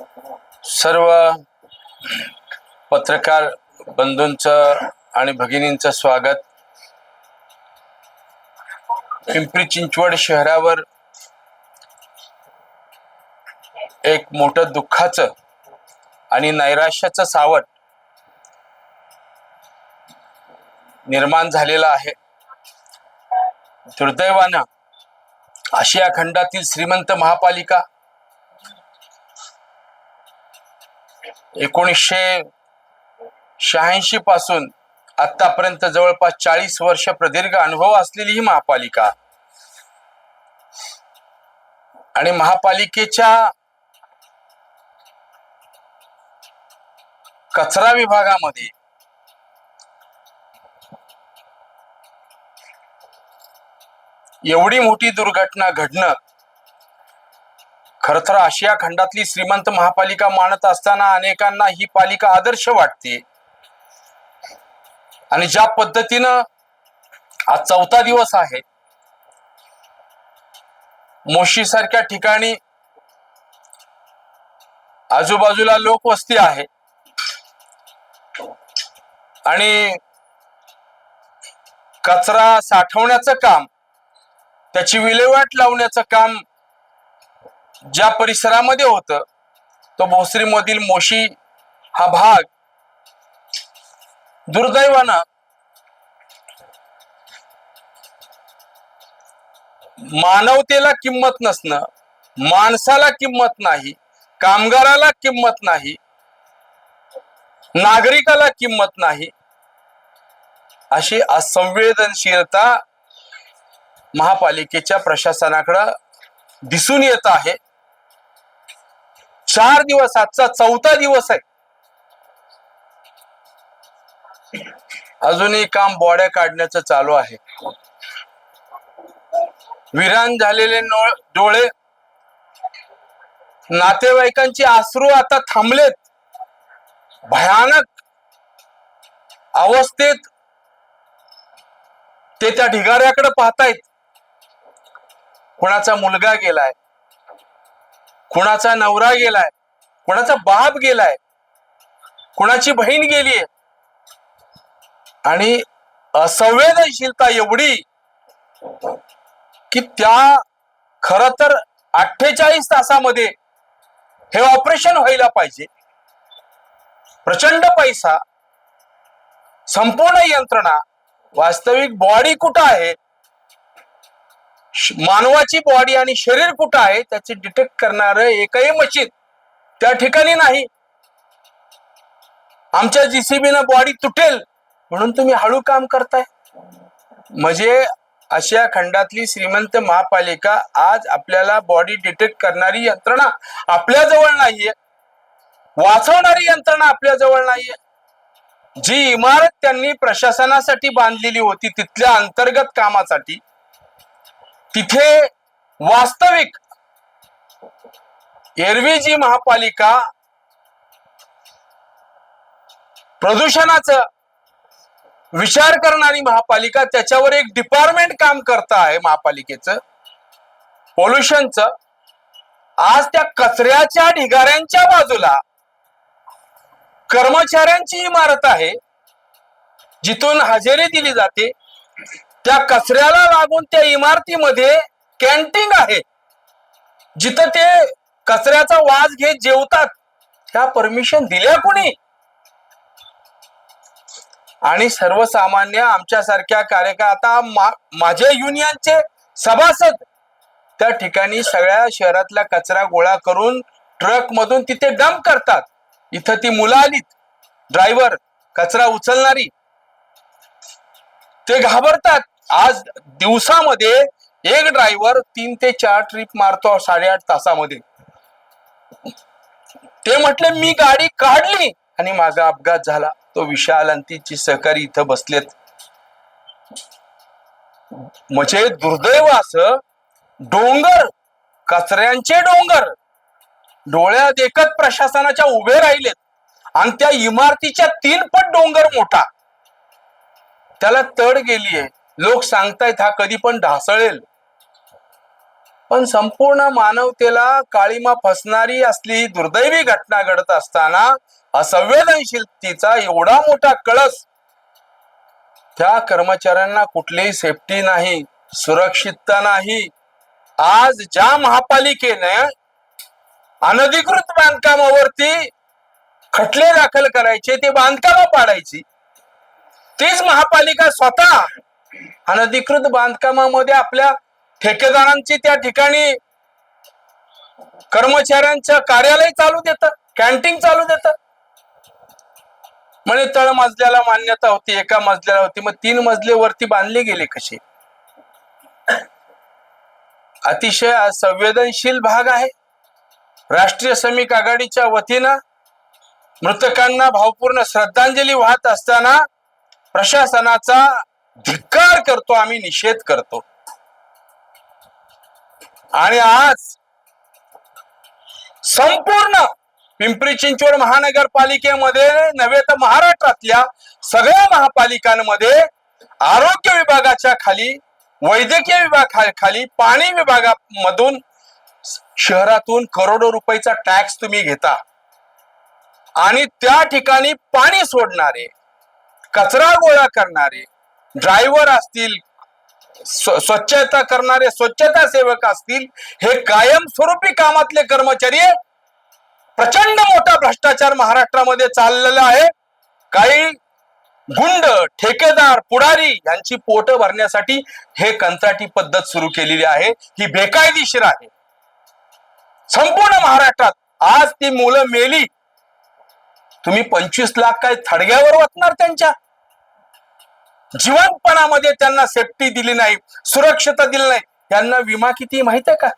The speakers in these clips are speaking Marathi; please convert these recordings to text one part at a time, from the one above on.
सर्व पत्रकार बंधूंचं आणि भगिनींचं स्वागत। पिंपरी चिंचवड शहरावर एक मोठं दुःखाचं आणि नैराश्याचं सावट निर्माण झालेलं आहे। दुर्दैवानं आशिया खंडातील श्रीमंत महापालिका 1986 पासून आतापर्यंत जवळपास 40 वर्ष प्रदीर्घ अनुभव असलेली ही महापालिका आणि महापालिकेच्या कचरा विभागामध्ये एवढी मोठी दुर्घटना घडणं खरं तर आशिया खंडातली श्रीमंत महापालिका मानत असताना अनेकांना ही पालिका आदर्श वाटते। आणि ज्या पद्धतीनं आज 4था दिवस आहे, मोशी सारख्या ठिकाणी आजूबाजूला लोकवस्ती आहे आणि कचरा साठवण्याचं काम, त्याची विल्हेवाट लावण्याचं काम ज्या परिसरामध्ये होतं तो भोसरीमधील मोशी हा भाग दुर्दैवानं मानवतेला किंमत नसणं, माणसाला किंमत नाही, कामगाराला किंमत नाही, नागरिकाला किंमत नाही, अशी असंवेदनशीलता महापालिकेच्या प्रशासनाकडे दिसून येत आहे। 4 दिवस, आजचा 4था दिवस आहे, अजूनही काम बोड्या काढण्याचं चालू आहे। विरान झालेले डोळे, नातेवाईकांची अश्रू आता थांबलेत। भयानक अवस्थेत ते त्या ढिगाऱ्याकडे पाहतायत। कुणाचा मुलगा गेलाय, कुणाचा नवरा गेलाय, कुणाचा बाप गेलाय, कुणाची बहीण गेलीये आणि असंवेदनशीलता एवढी की त्या खरं तर 48 तासामध्ये हे ऑपरेशन व्हायला पाहिजे। प्रचंड पैसा, संपूर्ण यंत्रणा, वास्तविक बॉडी कुठं आहे, मानवाची बॉडी आणि शरीर कुठं आहे त्याची डिटेक्ट करणारं एकही मशीन त्या ठिकाणी नाही। आमच्या जीसीबीनं बॉडी तुटेल म्हणून तुम्ही हळू काम करताय। म्हणजे आशिया खंडातली श्रीमंत महापालिका आज आपल्याला बॉडी डिटेक्ट करणारी यंत्रणा आपल्या जवळ नाहीये, वाचवणारी यंत्रणा आपल्या जवळ नाहीये। जी इमारत त्यांनी प्रशासनासाठी बांधलेली होती तिथल्या अंतर्गत कामासाठी, तिथे वास्तविक एरवी जी महापालिका प्रदूषणाचा विचार करणारी महापालिका, त्याच्यावर एक डिपार्टमेंट काम करत आहे महापालिकेचं पोल्युशनचं, आज त्या कचऱ्याच्या ढिगाऱ्यांच्या बाजूला कर्मचाऱ्यांची इमारत आहे जिथून हजेरी दिली जाते। त्या कचऱ्याला लागून त्या इमारतीमध्ये कॅन्टीन आहे जिथं ते कचऱ्याचा वास घेत जेवतात। ह्या परमिशन दिल्या कोणी? आणि सर्वसामान्य आमच्यासारख्या कार्यकर्ता, माझे युनियनचे सभासद त्या ठिकाणी सगळ्या शहरातला कचरा गोळा करून ट्रक मधून तिथे डंप करतात। इथं ती मुलं आलीत, ड्रायव्हर, कचरा उचलणारी, ते घाबरतात। आज दिवसामध्ये एक ड्रायव्हर 3 ते 4 ट्रिप मारतो 8.5 तासामध्ये। ते म्हटले मी गाडी काढली आणि माझा अपघात झाला। तो विशाल आणि तिची सहकारी इथं बसलेत। म्हणजे दुर्दैव असं डोंगर, कचऱ्यांचे डोंगर डोळ्यात देखत प्रशासनाच्या उभे राहिलेत आणि त्या इमारतीच्या 3 पट डोंगर मोठा, त्याला तड गेलीये। लोक सांगतायत हा कधी पण ढासळेल। पण संपूर्ण मानवतेला काळीमा फसणारी असली दुर्दैवी घटना घडत असताना असंवेदनशीलतेचा एवढा मोठा कळस, त्या कर्मचाऱ्यांना कुठलीही सेफ्टी नाही, सुरक्षितता नाही. आज ज्या महापालिकेने अनधिकृत बांधकामावरती खटले दाखल करायचे, ते बांधकाम पाडायची, तीच महापालिका स्वतः अनधिकृत बांधकामामध्ये आपल्या ठेकेदारांची त्या ठिकाणी कर्मचाऱ्यांचं कार्यालय चालू देतं, कॅन्टीन चालू देतं. म्हणजे तळ मजल्याला मान्यता होती, एका मजल्याला होती, मग 3 मजले वरती बांधले गेले कसे? अतिशय संवेदनशील भाग आहे. राष्ट्रीय श्रमिक आघाडीच्या वतीनं मृतकांना भावपूर्ण श्रद्धांजली वाहत असताना प्रशासनाचा धिक्कार करतो, आम्ही निषेध करतो. आणि आज संपूर्ण पिंपरी चिंचवड महानगरपालिकेमध्ये नव्हे तर महाराष्ट्रातल्या सगळ्या महापालिकांमध्ये आरोग्य विभागाच्या खाली, वैद्यकीय विभागाखाली, पाणी विभागामधून शहरातून करोडो रुपयाचा टॅक्स तुम्ही घेता आणि त्या ठिकाणी पाणी सोडणारे, कचरा गोळा करणारे ड्रायव्हर असतील, स्वच्छता करणारे स्वच्छता सेवक असतील, हे कायमस्वरूपी कामातले कर्मचारी, प्रचंड मोठा भ्रष्टाचार महाराष्ट्रामध्ये चाललेला आहे. काही गुंड, ठेकेदार, पुढारी यांची पोट भरण्यासाठी हे कंत्राटी पद्धत सुरू केलेली आहे. ही बेकायदेशीर आहे. संपूर्ण महाराष्ट्रात आज ती मुलं मेली, तुम्ही 25 लाख काय थडग्यावर वाटणार? त्यांच्या जीवनपणामध्ये त्यांना सेफ्टी दिली नाही, सुरक्षितता दिली नाही. त्यांना विमा किती माहित आहे का?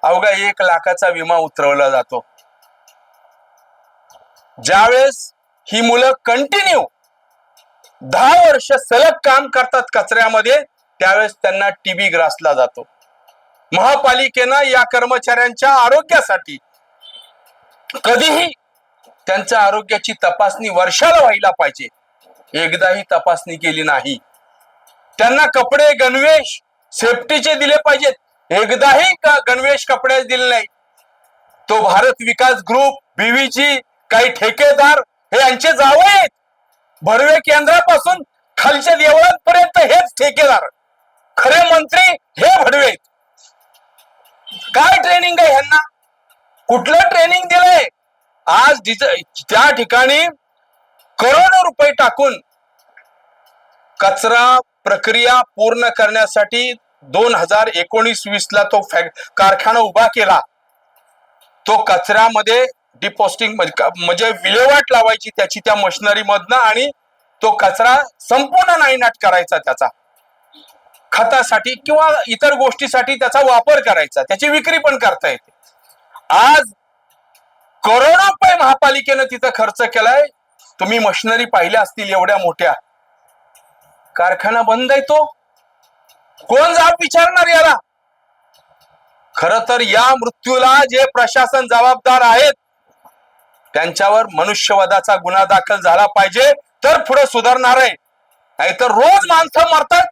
अवघा 1 लाखाचा विमा उतरवला जातो. ज्यावेळेस ही मुलं कंटिन्यू 10 वर्ष सलग काम करतात कचऱ्यामध्ये, त्यावेळेस त्यांना टीबी ग्रासला जातो. महापालिकेनं या कर्मचाऱ्यांच्या आरोग्यासाठी कधीही त्यांच्या आरोग्याची तपासणी वर्षाला व्हायला पाहिजे, एकदाही तपासणी केली नाही. त्यांना कपडे, गणवेश सेफ्टीचे दिले पाहिजेत, एकदाही गणवेश कपडे दिले नाही. तो भारत विकास ग्रुप, बीव्हीजी, काही ठेकेदार हे यांचे जावई आहेत. भरवे केंद्रापासून खालच्या देवळांपर्यंत हेच ठेकेदार, खरे मंत्री हे भडवे. काय ट्रेनिंग आहे ह्यांना? कुठलं ट्रेनिंग दिलंय? आज त्या ठिकाणी करोडो रुपये टाकून कचरा प्रक्रिया पूर्ण करण्यासाठी 2019-20 ला तो कारखाना उभा केला. तो कचऱ्यामध्ये डिपोस्टिंग म्हणजे विल्हेवाट लावायची त्याची त्या मशिनरी मधनं, आणि तो कचरा संपूर्ण नायनाट करायचा, त्याचा खतासाठी किंवा इतर गोष्टीसाठी त्याचा वापर करायचा, त्याची विक्री पण करता येते. आज करोडो रुपये महापालिकेनं तिथं खर्च केलाय. तुम्ही मशिनरी पाहिल्या असतील, एवढ्या मोठ्या. कारखाना बंद आहे, तो कोण जाब विचारणार याला? खर तर या मृत्यूला जे प्रशासन जबाबदार आहेत त्यांच्यावर मनुष्यवधाचा गुन्हा दाखल झाला पाहिजे, तर पुढे सुधारणार आहे. नाहीतर रोज माणसं मरतात.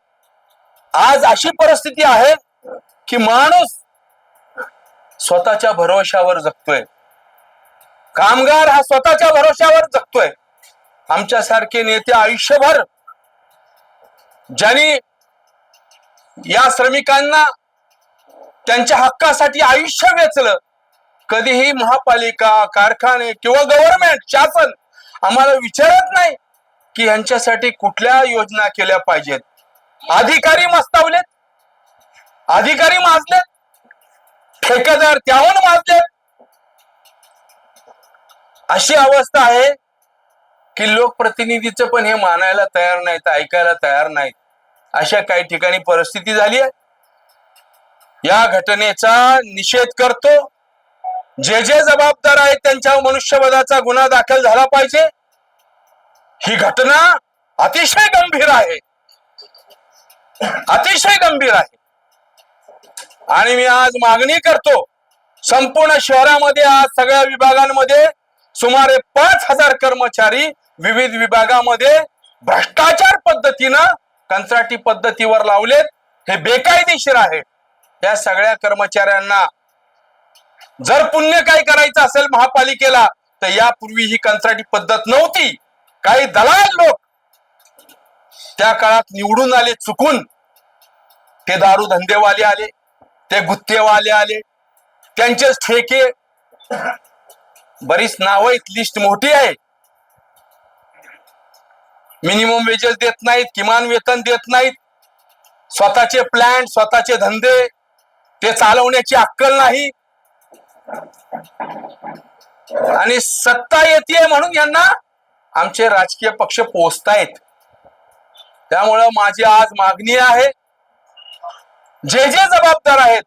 आज अशी परिस्थिती आहे की माणूस स्वतःच्या भरोशावर जगतोय, कामगार हा स्वतःच्या भरोशावर जगतोय. आमच्यासारखे नेते आयुष्यभर ज्यांनी या श्रमिकांना त्यांच्या हक्कासाठी आयुष्य वेचलं, कधीही महापालिका, कारखाने किंवा गव्हर्नमेंट, शासन आम्हाला विचारत नाही की यांच्यासाठी कुठल्या योजना केल्या पाहिजेत. अधिकारी मस्तावलेत, अधिकारी माजलेत, ठेकेदार त्याहून माजलेत. अशी अवस्था आहे की लोकप्रतिनिधीचं पण हे मानायला तयार नाहीत, ऐकायला तयार नाहीत. अशा काही ठिकाणी परिस्थिती झाली आहे. या घटनेचा निषेध करतो. जे जे जबाबदार आहेत त्यांच्यावर मनुष्यवधाचा गुन्हा दाखल झाला पाहिजे. ही घटना अतिशय गंभीर आहे, अतिशय गंभीर आहे. आणि मी आज मागणी करतो, संपूर्ण शहरामध्ये आज सगळ्या विभागांमध्ये सुमारे 5,000 कर्मचारी विविध विभागामध्ये भ्रष्टाचार पद्धतीनं कंत्राटी पद्धतीवर लावलेत. हे बेकायदेशीर आहे. या सगळ्या कर्मचाऱ्यांना जर पुण्य काय करायचं असेल महापालिकेला तर यापूर्वी ही कंत्राटी पद्धत नव्हती. काही दलाल लोक त्या काळात निवडून आले चुकून. ते दारू धंदेवाले आले, ते गुत्तेवाले आले, त्यांचेच ठेके, बरीच नावं आहेत, लिस्ट मोठी आहे. मिनिमम वेजेस देत नाहीत, किमान वेतन देत नाहीत, स्वतःचे प्लॅन, स्वतःचे धंदे, ते चालवण्याची अक्कल नाही. आणि सत्ता येते म्हणून यांना आमचे राजकीय पक्ष पोचतायत. त्यामुळं माझी आज मागणी आहे, जे जे जबाबदार आहेत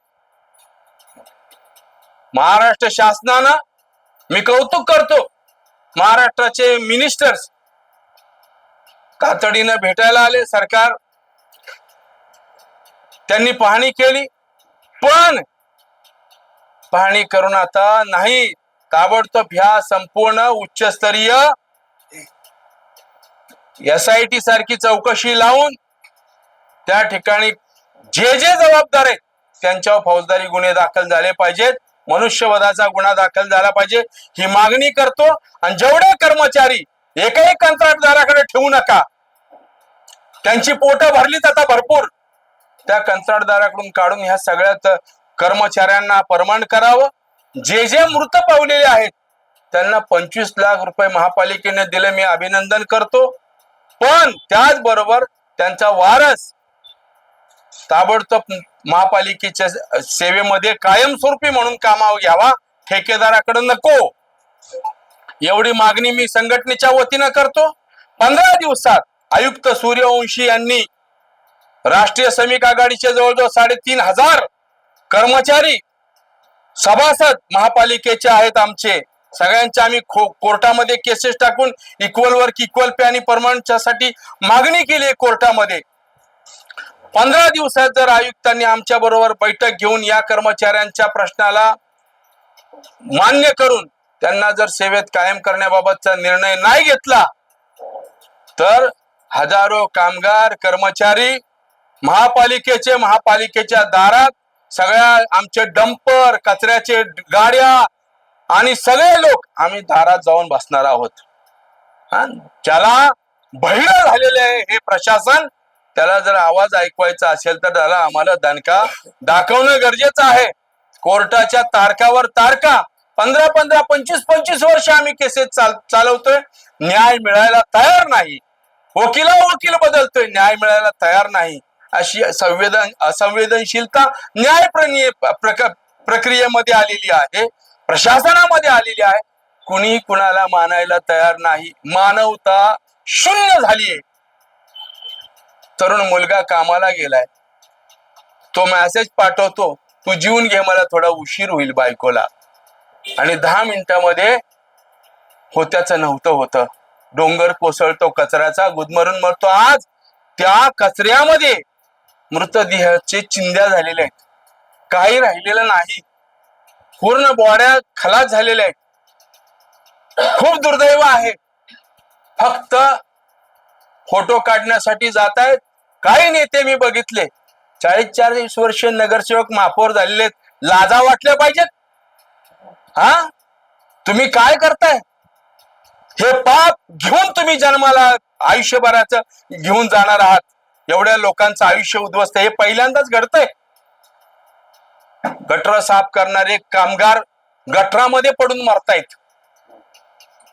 महाराष्ट्र शासनानं, मी कौतुक करतो महाराष्ट्राचे मिनिस्टर्स तातडीनं भेटायला आले. सरकार त्यांनी पाहणी केली, पण पाहणी करून आता नाही, ताबडतोब ह्या संपूर्ण उच्चस्तरीय SIT सारखी चौकशी लावून त्या ठिकाणी जे जे जबाबदार आहेत त्यांच्यावर फौजदारी गुन्हे दाखल झाले पाहिजेत, मनुष्यवधाचा गुन्हा दाखल झाला पाहिजे, ही मागणी करतो. आणि जेवढे कर्मचारी एकही कंत्राटदाराकडे ठेवू नका, त्यांची पोटं भरलीच आता भरपूर, त्या कंत्राटदाराकडून काढून ह्या सगळ्या कर्मचाऱ्यांना परमनंट करावं. जे जे मृत पावलेले आहेत त्यांना 25 लाख रुपये महापालिकेने दिले, मी अभिनंदन करतो. पण त्याचबरोबर त्यांचा वारस ताबडतोब महापालिकेच्या सेवेमध्ये कायमस्वरूपी म्हणून कामावर घ्यावा, ठेकेदाराकडे नको. एवढी मागणी मी संघटनेच्या वतीनं करतो. 15 दिवसात आयुक्त सूर्यवंशी यांनी राष्ट्रीय श्रमिक आघाडीचे जवळजवळ 3,500 कर्मचारी सभासद महापालिकेचे आहेत आमचे, सगळ्यांचे आम्ही कोर्टामध्ये केसेस टाकून इक्वल वर्क इक्वल पे आणि परमनंटच्या साठी मागणी केली कोर्टामध्ये. 15 दिवसात जर आयुक्तांनी आमच्या बरोबर बैठक घेऊन या कर्मचाऱ्यांच्या प्रश्नाला मान्य करून त्यांना जर सेवेत कायम करण्याबाबतचा निर्णय नाही घेतला तर हजारो कामगार कर्मचारी महापालिकेच्या दारात, सगळ्या आमचे डंपर, कचऱ्याचे गाड्या आणि सगळे लोक आम्ही दारात जाऊन बसणार आहोत. ज्याला बहिरं झालेले आहे हे प्रशासन, त्याला जर आवाज ऐकवायचा असेल तर त्याला आम्हाला दणका दाखवणं गरजेचं आहे. कोर्टाच्या तारखावर तारखा 15-15, 25-25 वर्ष आम्ही केसेस चालवतोय, न्याय मिळायला तयार नाही. वकील बदलतोय, न्याय मिळायला तयार नाही. अशी असंवेदनशीलता न्याय प्रक्रियेमध्ये आलेली आहे, प्रशासनामध्ये आलेली आहे. कुणी कुणाला मानायला तयार नाही, मानवता शून्य झालीये. तरुण मुलगा कामाला गेलाय, तो मेसेज पाठवतो, तू जीवन घे, मला थोडा उशीर होईल बायकोला, आणि 10 मिनिटांमध्ये होत्याचं नव्हतं होतं. डोंगर कोसळतो कचऱ्याचा, गुदमरून मरतो. आज त्या कचऱ्यामध्ये मृतदेहाचे चिंध्या झालेल्या आहेत, काही राहिलेलं नाही, पूर्ण बॉड्या खलास झालेल्या आहेत. खूप दुर्दैव आहे. फक्त फोटो काढण्यासाठी जात आहेत. काही नेते मी बघितले 40-40 वर्ष नगरसेवक महापौर झालेले आहेत, लाजा वाटल्या पाहिजेत. तुम्ही काय करताय? हे पाप घेऊन तुम्ही जन्माला आयुष्यभराचं घेऊन जाणार आहात. एवढ्या लोकांचं आयुष्य उद्ध्वस्त, हे पहिल्यांदाच घडतंय. गटर साफ करणारे कामगार गटरामध्ये पडून मरतायत,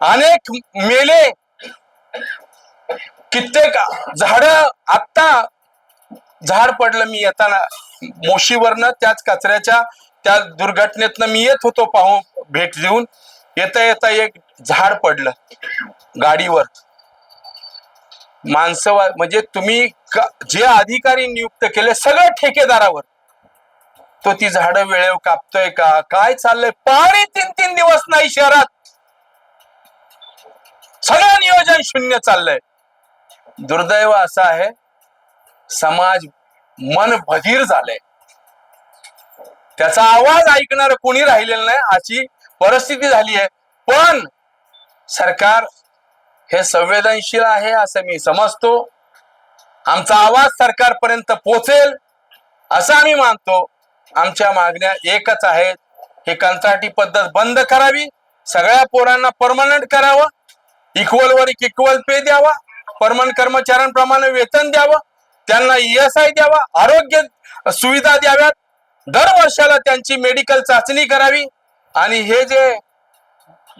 अनेक मेले, कित्येक झाड. आत्ता झाड पडलं मी येताना मोशीवरनं, त्याच कचऱ्याच्या त्या दुर्घटनेतनं मी येत होतो, पाहून भेट देऊन येता येता एक झाड पडलं गाडीवर. माणसं म्हणजे तुम्ही जे अधिकारी नियुक्त केले सगळं ठेकेदारावर, तो ती झाडं वेळेवर कापतोय का? काय चाललंय? पाणी 3-3 दिवस नाही शहरात, सगळं नियोजन शून्य चाललंय. दुर्दैव असं आहे, समाज मन बधीर झालंय, त्याचा आवाज ऐकणार कोणी राहिलेलं नाही, अशी परिस्थिती झाली आहे. पण सरकार हे संवेदनशील आहे असं मी समजतो. आमचा आवाज सरकारपर्यंत पोहोचेल असं आम्ही मानतो. आमच्या मागण्या एकच आहेत, हे कंत्राटी पद्धत बंद करावी, सगळ्या पोरांना परमनंट करावं, इक्वल वर इक्वल पे द्यावा, परमनंट कर्मचाऱ्यांप्रमाणे वेतन द्यावं, त्यांना ESI द्यावा, आरोग्य सुविधा द्याव्यात, दर वर्षाला त्यांची मेडिकल चाचणी करावी. आणि हे जे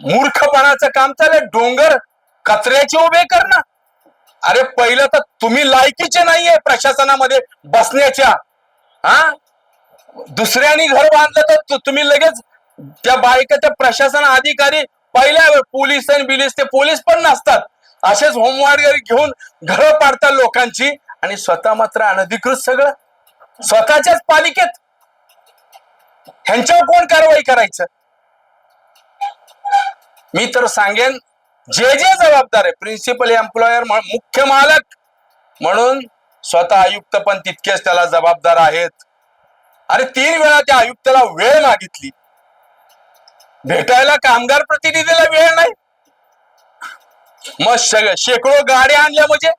मूर्खपणाचं काम चाललंय, डोंगर कचऱ्याचे उभे करणं, अरे पहिलं तर तुम्ही लायकीचे नाहीये प्रशासनामध्ये बसण्याच्या. हा, दुसऱ्यांनी घर बांधलं तर तुम्ही लगेच त्या बायकाच्या प्रशासन अधिकारी पहिल्या पोलीस आणि बिलीस, ते पोलीस पण नसतात, असेच होमगार्ड घेऊन घर पाडतात लोकांची, आणि स्वतः मात्र अनधिकृत सगळं स्वतःच्याच पालिकेत. ह्यांच्यावर कोण कारवाई करायचं? मी तर सांगेन, जे जे जबाबदार आहे, प्रिन्सिपल एम्प्लॉयर, मुख्य मालक म्हणून स्वतः आयुक्त पण तितकेच त्याला जबाबदार आहेत. अरे 3 वेळा त्या आयुक्ताला वेळ मागितली, भेटायला कामगार प्रतिनिधीला वेळ नाही, मग शेकडो गाड्या आणल्या म्हणजे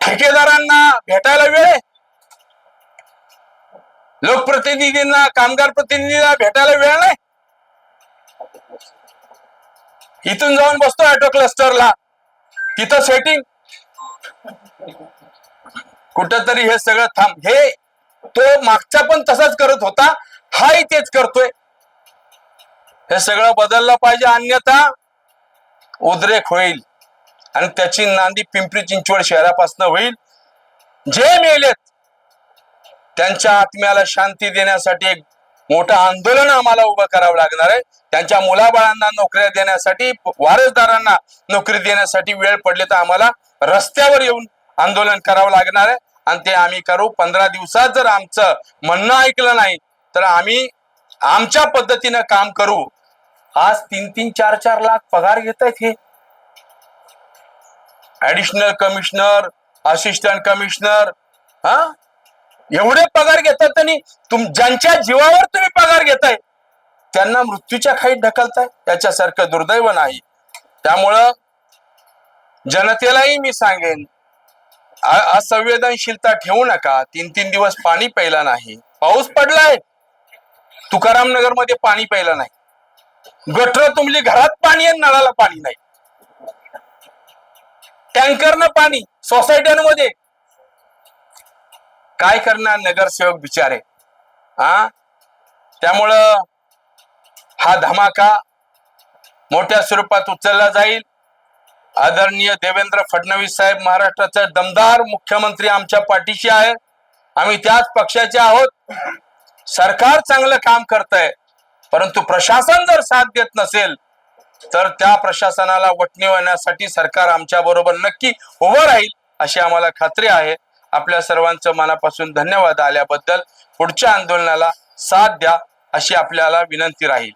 ठेकेदारांना भेटायला वेळ आहे, लोकप्रतिनिधींना कामगार प्रतिनिधीला भेटायला वेळ नाही. इथून जाऊन बसतो ऑटो क्लस्टरला, तिथं सेटिंग, कुठंतरी हे सगळं थांब. हे तो मागचा पण तसाच करत होता, हाही तेच करतोय. हे सगळं बदललं पाहिजे, अन्यथा उद्रेक होईल आणि त्याची नांदी पिंपरी चिंचवड शहरापासून होईल. जे मेलेत त्यांच्या आत्म्याला शांती देण्यासाठी एक मोठं आंदोलन आम्हाला उभं करावं लागणार आहे. त्यांच्या मुलाबाळांना नोकऱ्या देण्यासाठी, वारसदारांना नोकरी देण्यासाठी वेळ पडली तर आम्हाला रस्त्यावर येऊन आंदोलन करावं लागणार आहे, आणि ते आम्ही करू. 15 दिवसात जर आमचं म्हणणं ऐकलं नाही तर आम्ही आमच्या पद्धतीनं काम करू. आज 3-3, 4-4 लाख पगार घेत आहेत हे ऍडिशनल कमिशनर, असिस्टंट कमिशनर. हा, एवढे पगार घेतात आणि ज्यांच्या जीवावर तुम्ही पगार घेताय त्यांना मृत्यूच्या खाईत ढकलताय, त्याच्यासारखं दुर्दैव नाही. त्यामुळं जनतेलाही मी सांगेन, असंवेदनशीलता ठेवू नका. 3-3 दिवस पाणी प्यायला नाही, पाऊस पडलाय, तुकारामनगर मध्ये पाणी प्यायला नाही, गटर तुमली घरात पाणी आहे, नळाला पाणी नाही, टँकरनं पाणी सोसायट्यांमध्ये. काय करणार नगरसेवक बिचारे? त्यामुळं हा धमाका मोठ्या स्वरूपात उचलला जाईल. आदरणीय देवेंद्र फडणवीस साहेब महाराष्ट्राचे दमदार मुख्यमंत्री आमच्या पाठीशी आहे, आम्ही त्याच पक्षाचे आहोत. सरकार चांगलं काम करतंय, परंतु प्रशासन जर साथ देत नसेल तर त्या प्रशासनाला वटणीवण्यासाठी सरकार आमच्या बरोबर नक्की उभं राहील अशी आम्हाला खात्री आहे. आपल्या सर्वांचं मनापासून धन्यवाद आल्याबद्दल. पुढच्या आंदोलनाला साथ द्या अशी आपल्याला विनंती राहील.